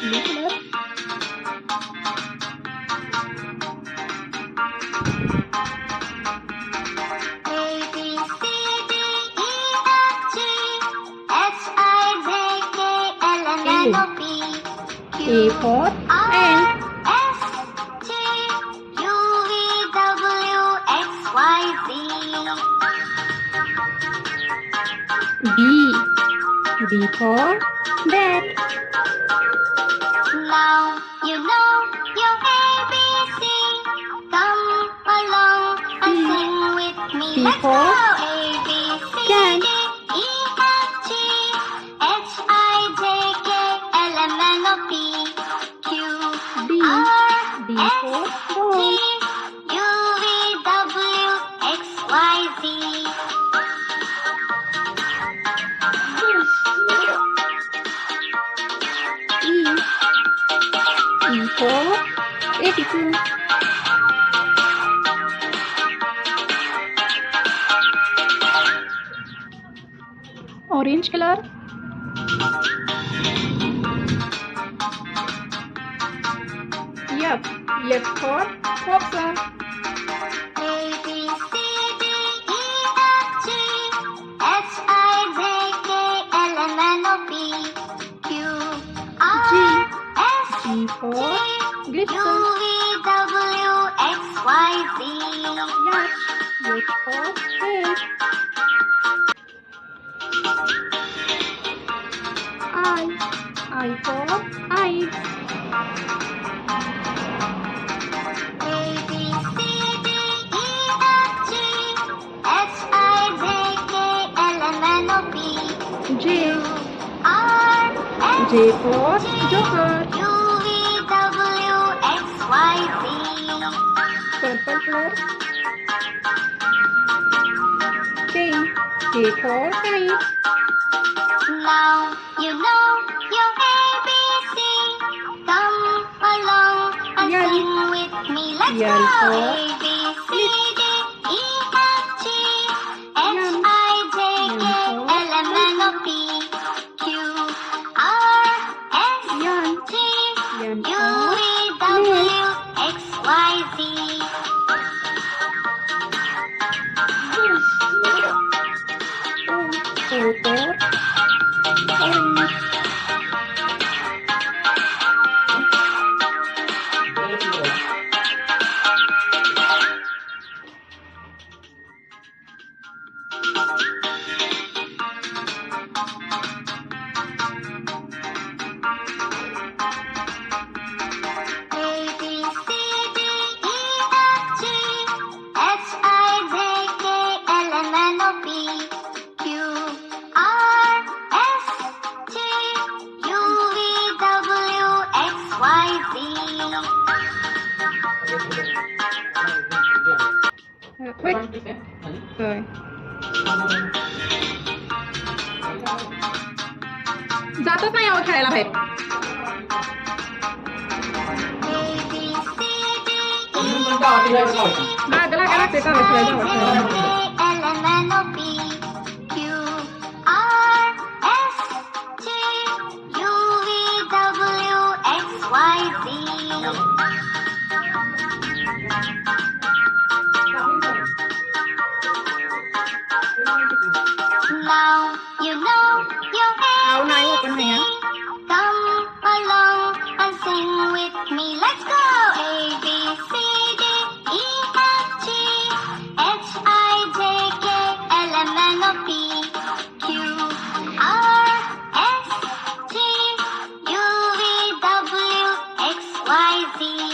Blue color. A for ant. B. B for bat. Now you know your ABC. Come along and sing with me. C Let's go. for A B C cat. D E F G H I J K L M N O P Q D. R D S for T ball. U V W X Y Z. E. E for attitude. Orange color. F. F for foxer. A B C D E F G H I J K L M N O P Q R S G for U glisten. V W X Y Z. H. H for fish. I for eyes. A B C D E F G H I J K L M N O P J. R S J for joker. U V W X Y Z. Purple color. K. K for kite. Now you know your ABC. Come along and L. sing with me. Let's L go. for A B C D E F G H I J K L M N O P Q R S Yarn. T Yarn U for V W X Y Z. O. O for orange. A B C D E F G H I J K L M N O P Q R S T U V W X Y Z. Quick. Rồi. जातच नाही अहो खेळायला बाहेर. A B C D E मागं लागायला लागते का खेळायला खेळायला. L M N O P Q R S T U V W X Y Z. Now you know your Áo này ABC. open này á. Come along and sing with me. Let's go. A B C D E F G H I J K L M N O P Q R S T U V W X Y Z.